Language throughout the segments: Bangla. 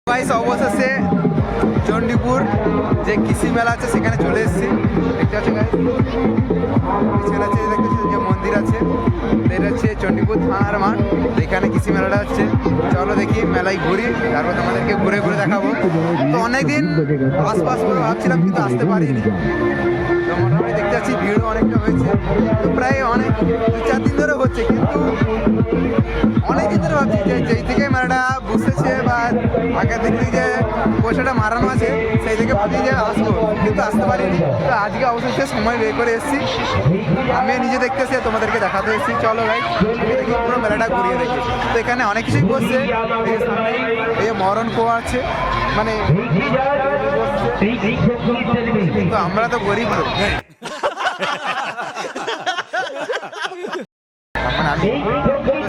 গাইস অবশেষে চণ্ডীপুর যে কৃষি মেলা আছে সেখানে চলে এসেছি। দেখতে পাচ্ছি গাইস পিছনে আছে দেখতে যে মন্দির আছে, এটা হচ্ছে চণ্ডীপুর থানার মাঠ। এখানে কৃষি মেলাটা হচ্ছে। চলো দেখি মেলায় ঘুরি, তারপর তোমাদেরকে ঘুরে ঘুরে দেখাবো। তো অনেকদিন আশপাশ করে ভাবছিলাম কিন্তু আসতে পারিনি। তো মোটামুটি দেখতে পাচ্ছি ভিড়ও অনেকটা হয়েছে, তো প্রায় অনেক 2-4 দিন ধরে হচ্ছে, কিন্তু অনেক দিন ধরে ভাবছি যে যেই থেকে মেলাটা বসেছে বা আগের দিক থেকে যে পয়সাটা মারানো আছে সেই থেকে ভাবছি যে আসবো, কিন্তু আসতে পারিনি। তো আজকে অবশ্যই সময় বের করে এসেছি, আমি নিজে দেখতেছি তোমাদেরকে দেখাতে এসেছি। চলো ভাই দেখি পুরো মেলাটা ঘুরিয়ে দেখি। তো এখানে অনেক কিছুই বসছে, এই মরণ কোয়া আছে, মানে কিন্তু আমরা তো গরিব লোক। এখন আমি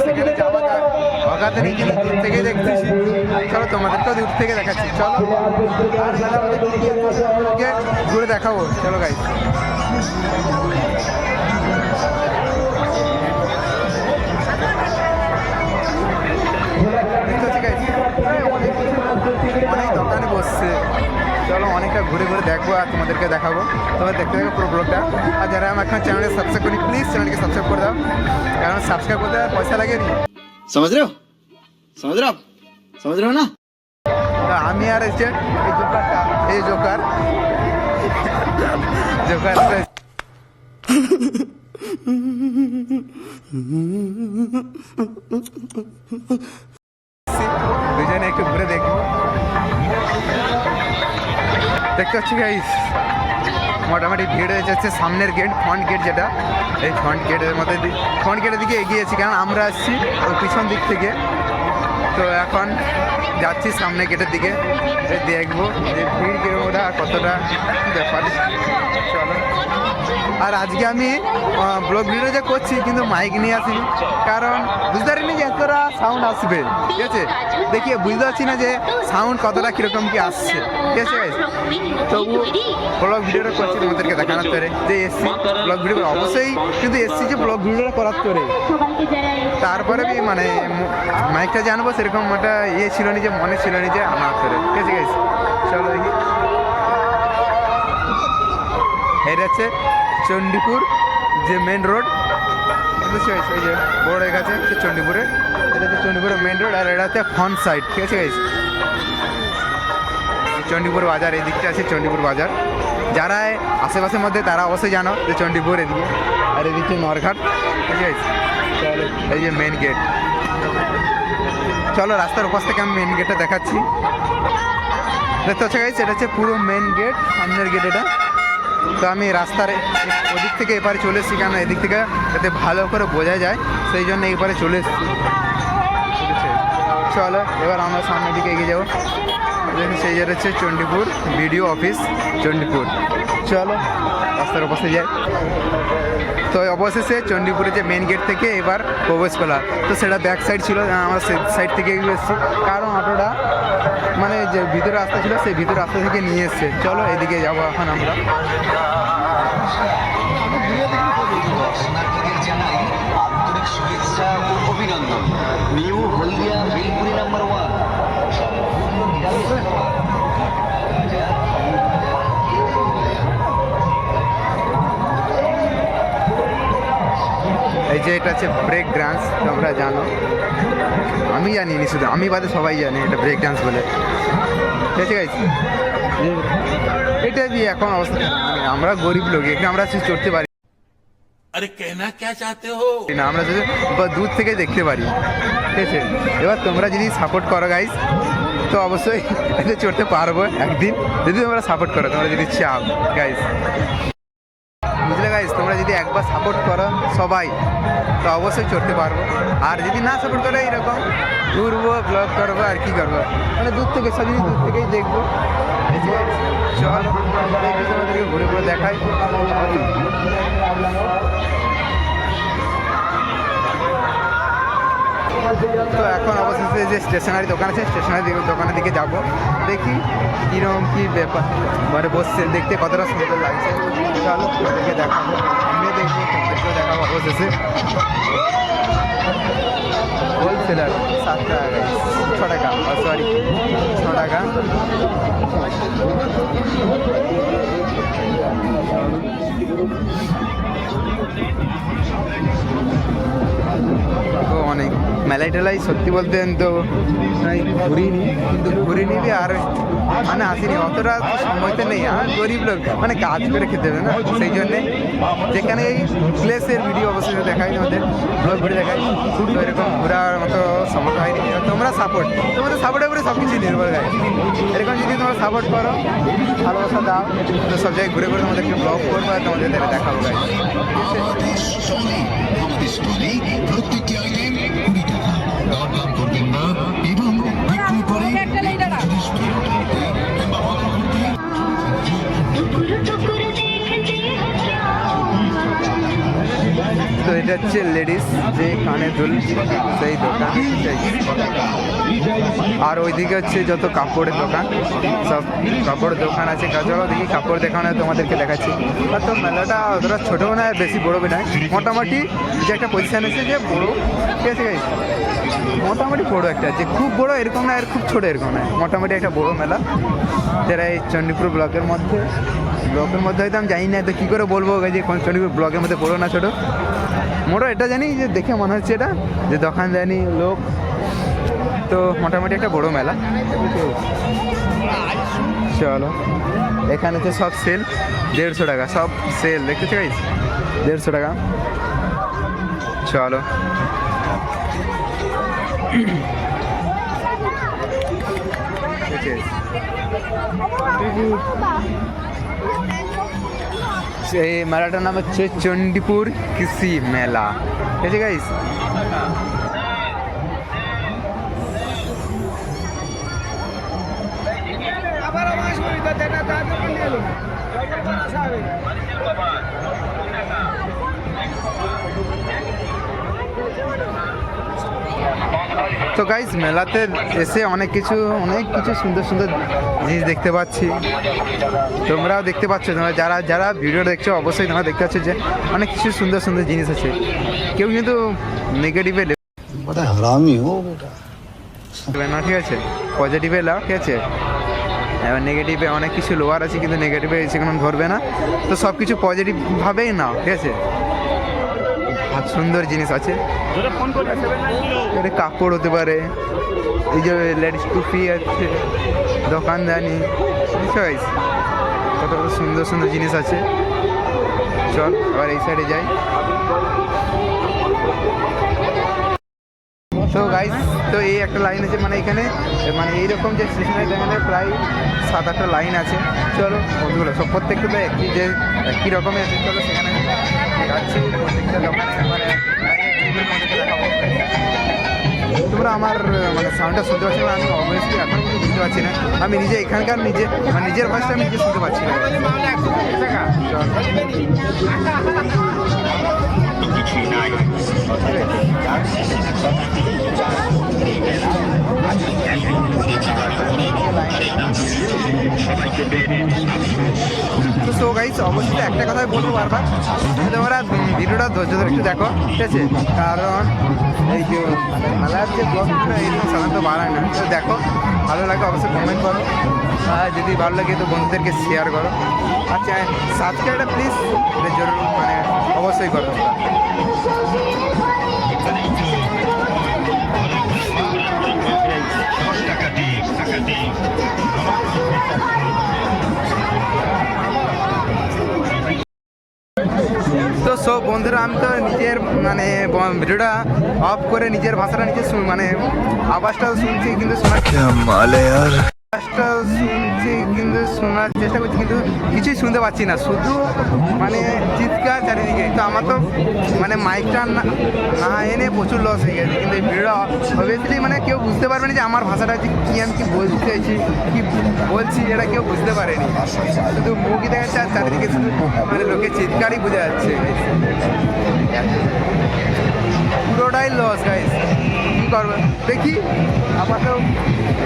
সেখানে যাওয়া অগাতে নেই, কিন্তু দূর থেকে দেখতেছি। চলো তোমাদেরকেও দূর থেকে দেখাচ্ছি। চলো ঘুরে দেখাবো। চলো গাইস অনেক দোকানে বসছে। চলো অনেকটা ঘুরে ঘুরে দেখবো আর তোমাদেরকে দেখাবো। তোমার দেখতে থাকো পুরো ব্লগটা। আর যারা আমার এখন চ্যানেলকে সাবস্ক্রাইব করি, প্লিজ চ্যানেলকে সাবস্ক্রাইব করে দাও, কারণ সাবস্ক্রাইব করতে পয়সা লাগে নি। समझ रहे हो समझ रहे हो ना। আমি আর এসে এই জোকারটা, এই জোকার দুজনে একটু ঘুরে দেখবো। দেখতে পাচ্ছি গাইস মোটামুটি ভিড় হয়ে যাচ্ছে। সামনের গেট, ফ্রন্ট গেট, যেটা এই ফ্রন্ট গেটের মধ্যে ফ্রন্ট গেটের দিকে এগিয়েছি, কারণ আমরা আসছি ওই পিছন দিক থেকে। তো এখন যাচ্ছি সামনে গেটের দিকে, দেখবো যে ভিড় কিরকমটা কতটা ব্যাপার। চলো। আর আজকে আমি ব্লগ ভিডিও যে করছি কিন্তু মাইক নিয়ে আসিনি, কারণ বুঝতে পারিনি যে এতটা সাউন্ড আসবে। ঠিক আছে, দেখিয়ে বুঝতে পারছি না যে সাউন্ড কতটা কীরকম কি আসছে। ঠিক আছে গাইস, তবু ব্লগ ভিডিওটা করছি তোমাদেরকে দেখানোর তরে যে এসছি ব্লগ ভিডিও অবশ্যই, কিন্তু এসছি যে ব্লগ ভিডিওটা করার তরে। তারপরে মানে মাইকটা জানবো সেরকম একটা ইয়ে ছিল না, যে মনে ছিল না যে আনার তরে। ঠিক আছে গাইস, চলো দেখি। এটা হচ্ছে চণ্ডীপুর যে মেন রোড, ওই যে বড় হয়ে গেছে হচ্ছে চণ্ডীপুরে। এটা হচ্ছে চণ্ডীপুরের মেন রোড, আর এটা হচ্ছে ফ্রন্ট সাইড। ঠিক আছে গাইস, চণ্ডীপুর বাজার এই দিকটা আছে চণ্ডীপুর বাজার। যারা আশেপাশের মধ্যে তারা অবশ্যই জানো যে চণ্ডীপুর এদিকে, আর এদিকে নরঘাট। ঠিক আছে, চলো এই যে মেন গেট। চলো রাস্তার উপর থেকে আমি মেন গেটটা দেখাচ্ছি। দেখতে হচ্ছে গাইস, এটা হচ্ছে পুরো মেন গেট, সামনের গেট এটা। তো আমি রাস্তার ওদিক থেকে এপারে চলে এসেছি, কারণ এদিক থেকে যাতে ভালো করে বোঝা যায় সেই জন্য এপারে চলে এসেছি। ঠিক আছে, চলো এবার আমরা সামনের দিকে এগিয়ে যাবো। সেই জায়গা হচ্ছে চণ্ডীপুর বিডিও অফিস চণ্ডীপুর। চলো রাস্তার অবশ্যই যাই। তো অবশেষে চণ্ডীপুরে যে মেন গেট থেকে এবার প্রবেশ করা, তো সেটা ব্যাক সাইড ছিল, আমরা সাইড থেকে এসেছি, কারণ অটোটা মানে যে ভিতরে রাস্তা ছিল সেই ভিতরে রাস্তা থেকে নিয়ে এসছে। চলো এদিকে যাবো এখন আমরা। অভিনন্দন, নিউ হলদিয়া বেলপুরি নাম্বার 1। এই যে এটা হচ্ছে ব্রেক ডান্স, তোমরা জানো, আমি জানিনি, শুধু আমি বাদে সবাই জানে এটা ব্রেক ডান্স বলে। ঠিক আছে গাইস, এটা দিয়ে এখন অবস্থা মানে আমরা গরিব লোক, এখানে আমরা চড়তে পারি अरे कहना क्या चाहते हो না, আমরা যদি দূর থেকে দেখতে পারি। ঠিক আছে, এবার তোমরা যদি সাপোর্ট করো গাইস, তো অবশ্যই এতে চড়তে পারবো একদিন, যদি তোমরা সাপোর্ট করো, তোমরা যদি চাও গাইস, বুঝলে গাইস। তোমরা যদি একবার সাপোর্ট করো সবাই, তো অবশ্যই চড়তে পারবো। আর যদি না সাপোর্ট করো, এইরকম ঘুরবো, ব্লগ করবো, আর কি করবো, মানে দূর থেকে সব জিনিস দূর থেকেই দেখবো। চল তোমাদেরকে ঘুরে ঘুরে দেখাই। তো এখন অবশেষে যে স্টেশনারি দোকান আছে, স্টেশনারি দোকানের দিকে যাব, দেখি কীরকম কী ব্যাপার, মানে বসছে দেখতে কতটা সুন্দর লাগছে। চলো তোমাদেরকে দেখাবো, আমিও দেখবো, তোমাদেরকেও দেখাবো অবশেষে। হোলসেলার 7 টাকা গাইস, 6 টাকা, সরি 6 টাকা। তো অনেক মেলাই টেলাই সত্যি বলতে তো ঘুরিনি, কিন্তু ঘুরে নিবি আর মানে আসিনি, অতটা সময় তো নেই। আর গরিব লোক মানে কাজ করে খেতে হবে না, সেই জন্যে যেখানে এই প্লেসের ভিডিও অবশ্যই দেখাই, আমাদের ব্লগ ভিডিও দেখাই, তো এরকম ঘোরার মতো সময় হয়নি। তোমাদের সাপোর্টের উপরে সব কিছু নির্ভর করে। এরকম যদি তোমরা সাপোর্ট করো, ভালোবাসা দাও, তো সব জায়গায় ঘুরে ঘুরে তোমাদেরকে ব্লগ করবো আর তোমাদের দেখাবো গাইস। আমাদের স্টলে প্রত্যেকটি আইটেম 20 টাকা, দরদাম করবেন না এবং বিক্রি করে তো এটা হচ্ছে লেডিস যে কানে দুল সেই দোকান, আর ওইদিকে হচ্ছে যত কাপড়ের দোকান, সব কাপড়ের দোকান আছে। চলো দেখি কাপড় দেখানো তোমাদেরকে দেখাচ্ছি। আর তো মেলাটা অতটা ছোটো নয়, বেশি বড়ো নয়, মোটামুটি যে একটা পজিশান আছে যে বড়ো, ঠিক আছে গাইস, মোটামুটি বড়ো একটা, যে খুব বড়ো এরকম না, আর খুব ছোটো এরকম নয়, মোটামুটি একটা বড়ো মেলা। যারা এই চণ্ডীপুর ব্লকের মধ্যে হয়তো আমি জানি না, তো কী করে বলবো যে কোন চণ্ডীপুর ব্লকের মধ্যে বড়ো না ছোটো, মোটো এটা জানি যে দেখে মনে হচ্ছে এটা যে দোকান জানি লোক, তো মোটামুটি একটা বড়ো মেলা। চলো এখানে তো সব সেল 150 টাকা, সব সেল দেখতে চাই 150 টাকা। চলো এই মেলাটার নাম হচ্ছে চণ্ডীপুর কৃষি মেলা, ঠিক আছে গাইস। তো গাইস মেলাতে এসে অনেক কিছু সুন্দর সুন্দর জিনিস দেখতে পাচ্ছি, তোমরাও দেখতে পাচ্ছ। তোমরা যারা ভিডিও দেখছো অবশ্যই তোমরা দেখতে পাচ্ছ যে অনেক কিছু সুন্দর সুন্দর জিনিস আছে। কেউ কিন্তু নেগেটিভে হারামি হো বেটা না, ঠিক আছে, পজিটিভে লাও, ঠিক আছে। এবার নেগেটিভে অনেক কিছু লোয়ার আছে, কিন্তু নেগেটিভে সেখানে ধরবে না, তো সব কিছু পজিটিভভাবেই নাও, ঠিক আছে। সুন্দর জিনিস আছে, এটা কাপড় হতে পারে, এই যে লেডিস টুপি আছে, দোকানদানি, কত কত সুন্দর সুন্দর জিনিস আছে। চল আবার এই সাইডে যাই। তো গাইস, তো এই একটা লাইন আছে, মানে এখানে মানে এইরকম যে স্টেশনের এখানে প্রায় 7-8টা লাইন আছে। চলো ওগুলো সব প্রত্যেকটা তো একই রকমের আছে। চলো সেখানে যাচ্ছি, প্রত্যেকটা দোকানে মানে দেখাবো। তোমরা আমার মানে সাউন্ডটা শুনতে পাচ্ছি না, আমি অবভিয়াসলি এখন কিন্তু বুঝতে পারছি না, আমি নিজে এখানকার নিজের ভয়েসটা আমি নিজে শুনতে পাচ্ছি না। তো গাইস অবশ্যই একটা কথাই বলবো বারবার, তোমরা ভিডিওটা ধৈর্য ধরে একটু দেখো, ঠিক আছে, কারণ এই যে মেলার যে ব্লগটা এইরকম সাধারণত বাড়ায় না, তো দেখো, ভালো লাগে অবশ্যই কমেন্ট করো, আর যদি ভালো লাগে তো বন্ধুদেরকে শেয়ার করো, আচ্ছা সাবস্ক্রাইবটা প্লিজ জরুর মানে অবশ্যই করো। তো সব বন্ধুরা, আমি তো নিজের মানে ভিডিওটা অফ করে নিজের ভাষাটা নিজে মানে আওয়াজটা শুনছি, কিন্তু শোনার চেষ্টা করছি, কিন্তু কিছুই শুনতে পাচ্ছি না, শুধু মানে চিৎকার চারিদিকে। তো আমার তো মানে মাইকটা না এনে প্রচুর লস হয়ে গেছে, কিন্তু এই ভিডিওটা অবভিয়াসলি মানে কেউ বুঝতে পারবে না যে আমার ভাষাটা যে কী, আমি কী বলতে চাইছি, কী বলছি, এটা কেউ বুঝতে পারেনি, শুধু মুখই দেখা যাচ্ছে আর চারিদিকে শুধু মানে লোকের চিৎকারই বোঝা যাচ্ছে। পুরোটাই লস গাইস, কী করবে দেখি আপাতত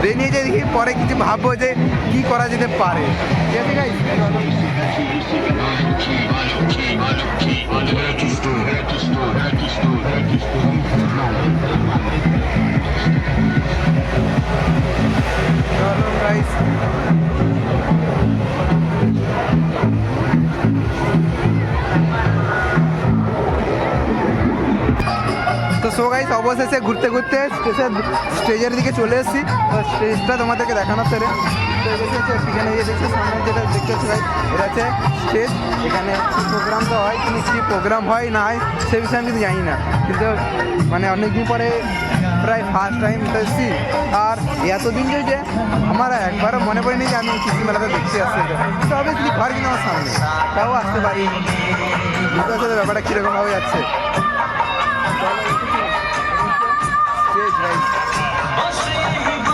বেরিয়ে যে দেখি, পরে কিছু ভাববো যে কী করা যেতে পারে। ঠিক আছে গাইস, চলো গাইস। তো সো গাইস অবশেষে ঘুরতে ঘুরতে স্টেজের দিকে চলে এসেছি। তো স্টেজটা তোমাদেরকে দেখানোর পরে তো এখানে এই দেখছো সামনে যেটা দেখতে হচ্ছে ভাই, এটা হচ্ছে স্টেজ। এখানে প্রোগ্রাম তো হয়, কিন্তু কী প্রোগ্রাম হয় না হয় সে বিষয়ে আমি কিন্তু জানি না, কিন্তু মানে অনেকদিন পরে প্রায় ফার্স্ট টাইম এসেছি। আর এতদিন যে আমার একবারও মনে পড়েনি যে আমি কৃষি মেলাতে দেখতে আসছি। তো অবভিয়াসলি ঘর কিন্তু আমার সামনে, তাও আসতে পারি। বুঝতে পারছো ব্যাপারটা কীরকমভাবে যাচ্ছে।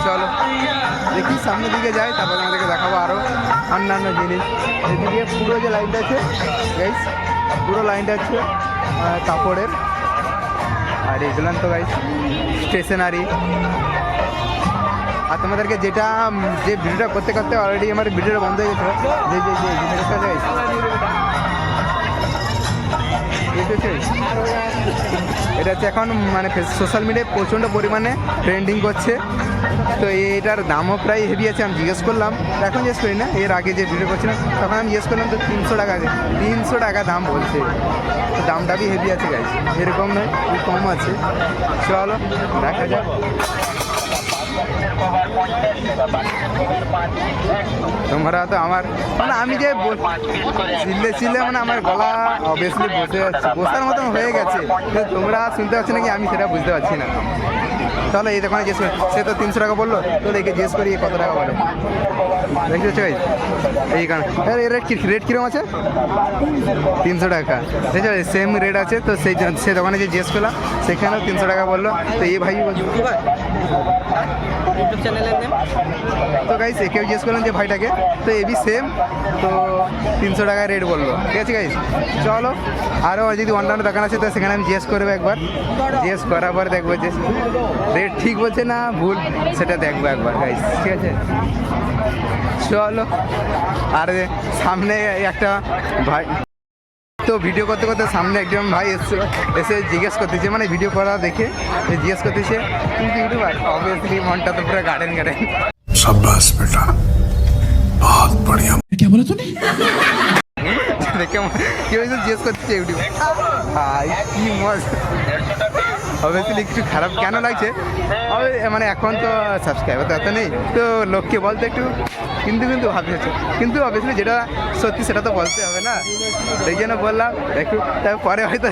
চলো দেখি সামনের দিকে যাই, তারপর আমাদেরকে দেখাবো আরও অন্যান্য জিনিস। এদিকে পুরো যে লাইনটা আছে গাইস, পুরো লাইনটা আছে কাপড়ের। আর এগুলো তো গাইস স্টেশনারি। আর তোমাদেরকে যেটা যে ভিডিওটা করতে করতে অলরেডি আমার ভিডিওটা বন্ধ হয়ে গেছিলো, যে যে যে জিনিসটা গাইস এটা হচ্ছে এখন মানে সোশ্যাল মিডিয়ায় প্রচণ্ড পরিমাণে ট্রেন্ডিং করছে। তো এটার দামও প্রায় হেভি আছে। আমি জিজ্ঞেস করলাম, এখন জিজ্ঞেস করি না, এর আগে যে ভিডিও করছিলাম তখন আমি জিজ্ঞেস করলাম, তো 300 টাকা আছে, 300 টাকা দাম বলছে। তো দামটা বি হেভি আছে গাইস, এরকম নয়, খুব কম আছে। চলো দেখা যাক। তোমরা তো আমার মানে আমি যে চিল্লে মানে আমার গলা অবভিয়াসলি বসে যাচ্ছে, বসার মতন হয়ে গেছে, কিন্তু তোমরা শুনতে পাচ্ছি নাকি আমি সেটা বুঝতে পারছি না। তাহলে এই দোকানে জিজ্ঞেস করি, সে তো 300 টাকা বললো, তো দেখে জিজ্ঞেস করি কত টাকা বলে। দেখতে পাচ্ছি ভাই এই কারণ রেট কীরকম আছে? 300 টাকা। ঠিক আছে, সেম রেট আছে। তো সেই দোকানে যে জিজ্ঞেস করলাম সেখানেও 300 টাকা বললো। তো এই ভাই বলছি ইউটিউব চ্যানেলের নেম। তো গাইস একেও জিজ্ঞেস করলাম যে ভাইটাকে, তো এবি সেম, তো 300 টাকা রেট বললো। ঠিক আছে গাইস, চলো আরও যদি অন্যান্য দোকান আছে তো সেখানে আমি জিজ্ঞেস করবো একবার। জিজ্ঞেস করার পর দেখবো যে রেট ঠিক বলছে না ভুল, সেটা দেখবো একবার গাইস। ঠিক আছে, চলো। আর সামনে একটা ভাই, তো ভিডিও করতে করতে সামনে একজন ভাই এসে জিজ্ঞেস করতেছে, মানে ভিডিও করা দেখে জিজ্ঞেস করতেছে, কিন্তু ইউটিউবার অবভিয়াসলি মনটা তো পুরো গার্ডেন গার্ডেন। शाबाश बेटा, बहुत बढ़िया। क्या बोला तूने? দেখে কেউ এসে জিজ্ঞেস করতেছে ইউটিউব, হাই কি মজা। অবভিয়াসলি একটু খারাপ কেন লাগছে, মানে এখন তো সাবস্ক্রাইবার তো এত নেই, তো লোককে বলতে একটু কিন্তু ভাবছে, কিন্তু অবভিয়াসলি যেটা সত্যি সেটা তো বলতে হবে না, সেই জন্য বললাম একটু। তারপরে হয়তো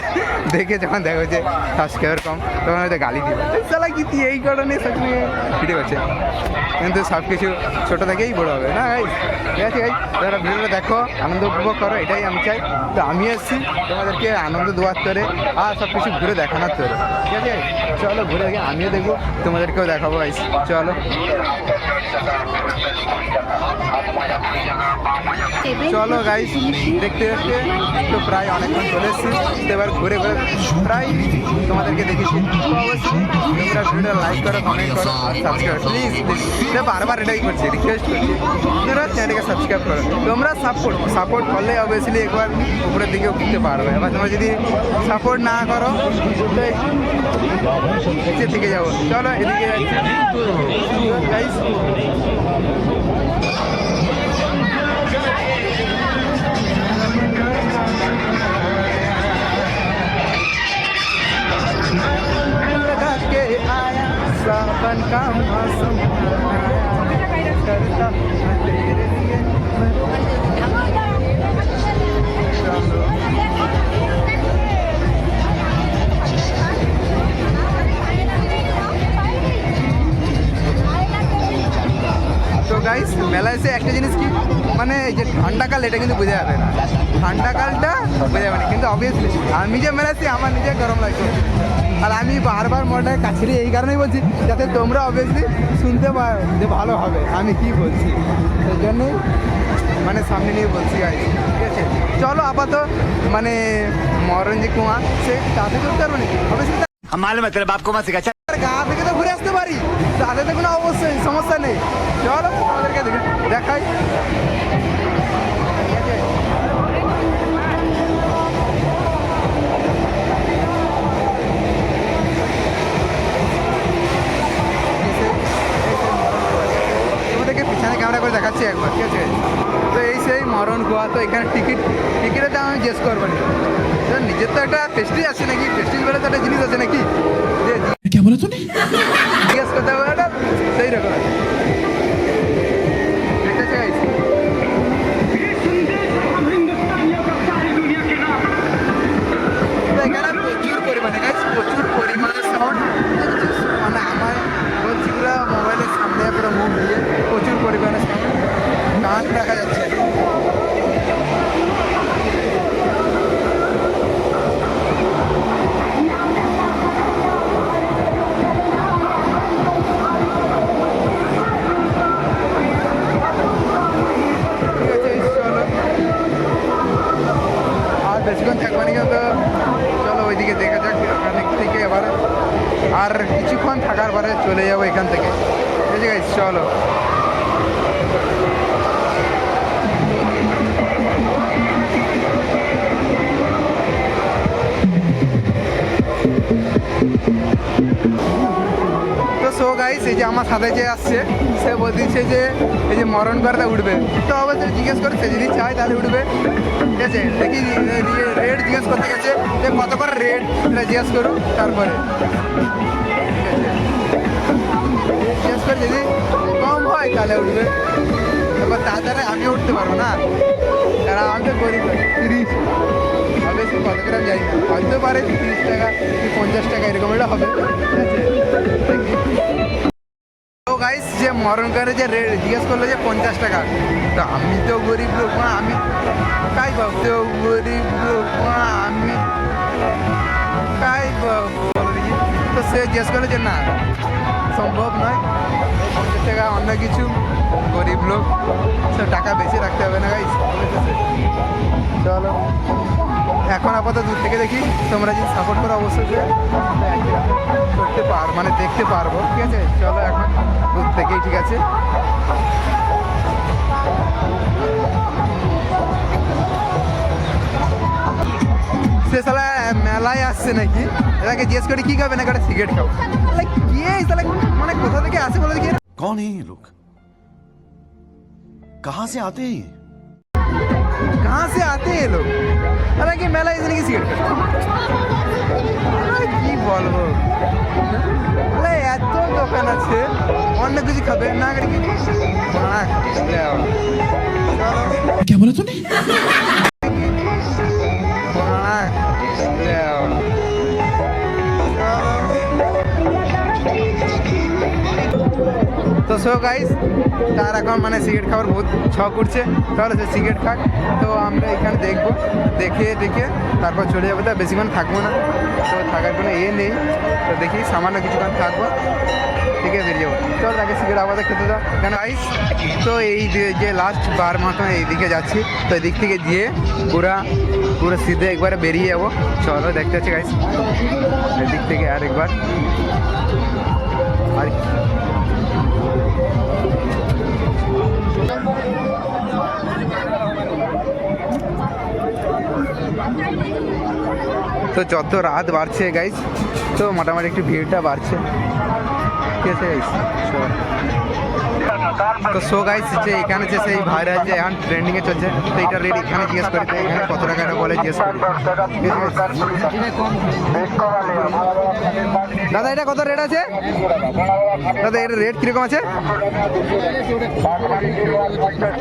দেখে যখন দেখা হচ্ছে সাবস্ক্রাইবার কম, তখন হয়তো গালি দিবে, চালা কি তুই এই কারণে সবসময় ভিডিও করছে। কিন্তু সব কিছু ছোটো থেকেই বড়ো হবে না গাইস। ঠিক আছে গাইস, যারা ভিডিওটা দেখো আনন্দ উপভোগ করো, এটাই আমি চাই। তো আমি এসেছি তোমাদেরকে আনন্দ দেওয়ার তরে আর সব কিছু ঘুরে দেখানোর তরে। ঠিক আছে, চলো ঘুরে দেখে আমিও দেখবো, তোমাদেরকেও দেখাবো গাইস। চলো চলো গাইস, দেখতে দেখতে তো প্রায় অনেকক্ষণ চলে এসেছি। তো এবার ঘুরে ঘুরে প্রায় তোমাদেরকে দেখেছি। অবশ্যই তোমরা ভিডিওটা লাইক করো, কমেন্ট করো আর সাবস্ক্রাইব প্লিজ প্লিজ। বারবার এটাই করছি, রিকোয়েস্ট করছি, তোমরা চ্যানেলকে সাবস্ক্রাইব করো। তোমরা সাপোর্ট করলে অবভিয়াসলি একবার উপরের দিকেও উঠতে পারবে। এবার তোমরা যদি সাপোর্ট না করো নিচের দিকে যাবো। চলো এদিকে যাচ্ছি গাইস। के आया सावन का मौसम करता तेरे लिए তো গাইস মেলায় এসে একটা জিনিস কি, মানে এই যে ঠান্ডাকাল এটা কিন্তু বোঝা যাবে না, ঠান্ডাকালটা বোঝা যাবে না, কিন্তু অবভিয়াসলি আমি যে মেলাচ্ছি আমার নিজে গরম লাগছে। আর আমি বারবার মনটাকে কাছে নিয়ে এই কারণেই বলছি যাতে তোমরা অবভিয়াসলি শুনতে পারো যে ভালো হবে আমি কি বলছি, সেই জন্যই মানে সামনে নিয়ে বলছি গাইস। ঠিক আছে, চলো আপাতত মানে মরঞ্জি কুয়া সে তাতে করতে পারবো নাকি অবভিয়াসলি हम मालूम है तेरे बाप को मत सिखा चल। আর গা থেকে তো ঘুরে আসতে পারি, তাতে তো কোনো অবশ্যই সমস্যা নেই। চলো আমাদেরকে দেখাই। তোমাদেরকে পিছনে ক্যামেরা করে দেখাচ্ছি একবার, ঠিক আছে? তো এই সেই মরণ গোয়া। তো এখানে টিকিটের দাম আমি জিজ্ঞেস করবো না, তো নিজের তো একটা প্রেস্টিজ আছে নাকি, প্রেস্টিজ বলে তো একটা জিনিস আছে নাকি, যে জিজ্ঞেস করতে হবে একটা সেই রকম আছে। ঠিক আছে guys? তো এখানে প্রচুর পরিমাণে guys, প্রচুর পরিমাণে সাউন্ড, মানে আমার বলছি পুরো মোবাইলের সামনে পুরো মুখ দিয়ে প্রচুর পরিমাণে সাউন্ড, গান দেখা যাচ্ছে। বেশিক্ষণ থাকবে না কিন্তু, চলো ওইদিকে দেখা যাক। ওখান থেকে এবার আর কিছুক্ষণ থাকার পরে চলে যাবো এখান থেকে, ঠিক আছে guys? চলো। তো সো গাইস, এই যে আমার সাথে যে আসছে সে বলছে যে এই যে মরণ করতে উঠবে, তো অবশ্যই জিজ্ঞেস করে, সে যদি চায় তাহলে উঠবে, ঠিক আছে? দেখি রেট জিজ্ঞেস করতে গেছে যে কত করে রেট, এটা জিজ্ঞেস করুক তারপরে, জিজ্ঞেস করে যদি কম হয় তাহলে উঠবে। এবার তাছাড়া আমি উঠতে পারবো না, কারণ আমি তো গরিব, 30 হবে, সে কত গ্রাম জানি না, হয়তো পারে 30 টাকা কি 50 টাকা এরকম এটা হবে, ঠিক আছে? দেখি। তো গাইস, যে মরণ করে যে রেট জিজ্ঞেস করলো যে 50 টাকা, তো আমি তো গরিব লোক না, আমি তাই ভাবতে গরিব লোক না, আমি তাই তো সে জিজ্ঞেস করলো যে না সম্ভব নয়, 50 টাকা অন্য কিছু, গরিব লোক, সে টাকা বেশি রাখতে হবে না গাইস। চলো এখন আপাতত দূর থেকে দেখি, তোমরা যদি সাপোর্ট করো অবশ্যই করতে মানে দেখতে পারবো, ঠিক আছে? চলো এখন দূর থেকেই, ঠিক আছে? সে শালা মেলায় আসছে নাকি, এটাকে জিজ্ঞেস করি কী খাবে না, একটা সিগারেট খাবো। কে তাহলে মানে কোথা থেকে আসে বলে দেখি, कौन है ये लोग, कहां से आते हैं ये? कहाँ से आते हैं लोग? हालांकि मेला इसे नहीं सिगरेट কি বলবো, এত দোকান আছে, অন্য কিছু খাবে না, क्या बोला तूने? তো সো গাইস, তার এখন মানে সিগারেট খাওয়ার বহুত শখ করছে, তাহলে সে সিগারেট খাক। তো আমরা এখানে দেখবো, দেখে তারপর চলে যাবো, তা বেশিক্ষণ থাকবো না, তো থাকার কোনো নেই। তো দেখি সামান্য কিছুক্ষণ থাকবো, ঠিক আছে, বেরিয়ে যাবো। চল তাকে সিগারেট আবার খেতে দাও কেন গাইস। তো এই যে লাস্ট বার মতন এইদিকে যাচ্ছি, তো এদিক থেকে গিয়ে পুরো সিধে একবারে বেরিয়ে যাবো। চলো দেখতে পাচ্ছি গাইস, এদিক থেকে আরেকবার আর তো যত রাত বাড়ছে গাইস, তো মোটামুটি একটু ভিড়টা বাড়ছে, ঠিক আছে গাইস? তো সো গাইস, যে এখানে যে সেই ভাইরাল যে এখন ট্রেন্ডিংয়ে চলছে, তো এইটার রেট এখানে জিজ্ঞেস করি, তো এখানে কত টাকা এটা বলে জিজ্ঞেস করি। দাদা এটা কত রেট আছে দাদা, এটার রেট কীরকম আছে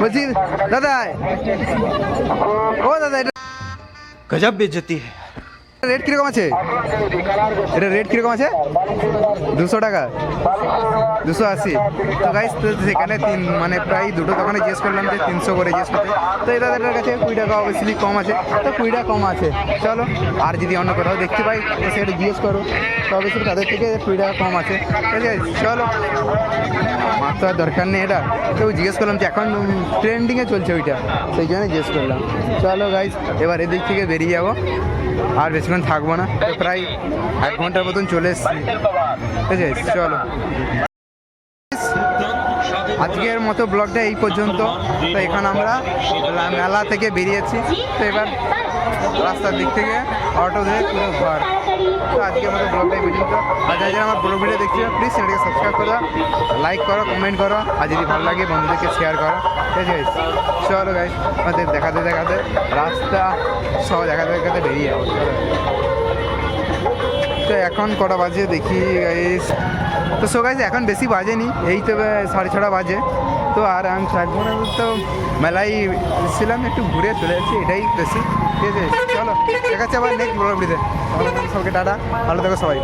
বলছি দাদা? ও দাদা, এটা गजब बेइज्जती है। রেট কীরকম আছে? এটা রেট কীরকম আছে? 200 টাকা, 280। তো গাইস, তো সেখানে মানে প্রায় দুটো দোকানে জিজ্ঞেস করলাম যে 300 করে জিজ্ঞেস করতে, তো এটাদের কাছে 20 টাকা অবভিয়াসলি কম আছে, তো 20 টাকা কম আছে। চলো আর যদি অন্য কোথাও দেখতে পাই তো সেটা জিজ্ঞেস করো, তো অবভিয়াসলি তাদের থেকে 20 টাকা কম আছে, ঠিক আছে? চলো, আমার তো আর দরকার নেই এটা, তো জিজ্ঞেস করলাম যে এখন ট্রেন্ডিংয়ে চলছে ওইটা, সেই জন্য জিজ্ঞেস করলাম। চলো গাইস, এবার এদিক থেকে বেরিয়ে যাবো, আর বেশি বেশিক্ষণ থাকবো না, তো প্রায় 1 ঘন্টার মতন চলে এসেছি। ঠিক আছে, চলো আজকের মতো ব্লগটা এই পর্যন্ত। তো এখন আমরা মেলা থেকে বেরিয়েছি, তো এবার রাস্তার দিক থেকে অটো ধরে পুরো ঘর। তো আজকের মতো ব্লগটা এই পর্যন্ত। আর যারা যারা আমার ব্লগ ভিডিও দেখছো প্লিজ চ্যানেলকে সাবস্ক্রাইব করো, লাইক করো, কমেন্ট করো, আর যদি ভালো লাগে বন্ধুদেরকে শেয়ার করো। ঠিক আছে, চলো গাইস, আমাদের দেখাতে দেখাতে রাস্তা সব দেখাতে দেখাতে বেরিয়ে যাবো। তো এখন কটা বাজে দেখি গাইস। তো সো গাইস এখন বেশি বাজেনি, এই তো 6:30 বাজে। তো আর আমি থাকবো না, তো মেলায় এসেছিলাম, একটু ঘুরে চলে যাচ্ছি, এটাই বেশি। ঠিক আছে, চলো দেখাচ্ছে আবার নেক্সট ব্লগ ভিডিওতে। সবাইকে টাটা, ভালো থাকো সবাই।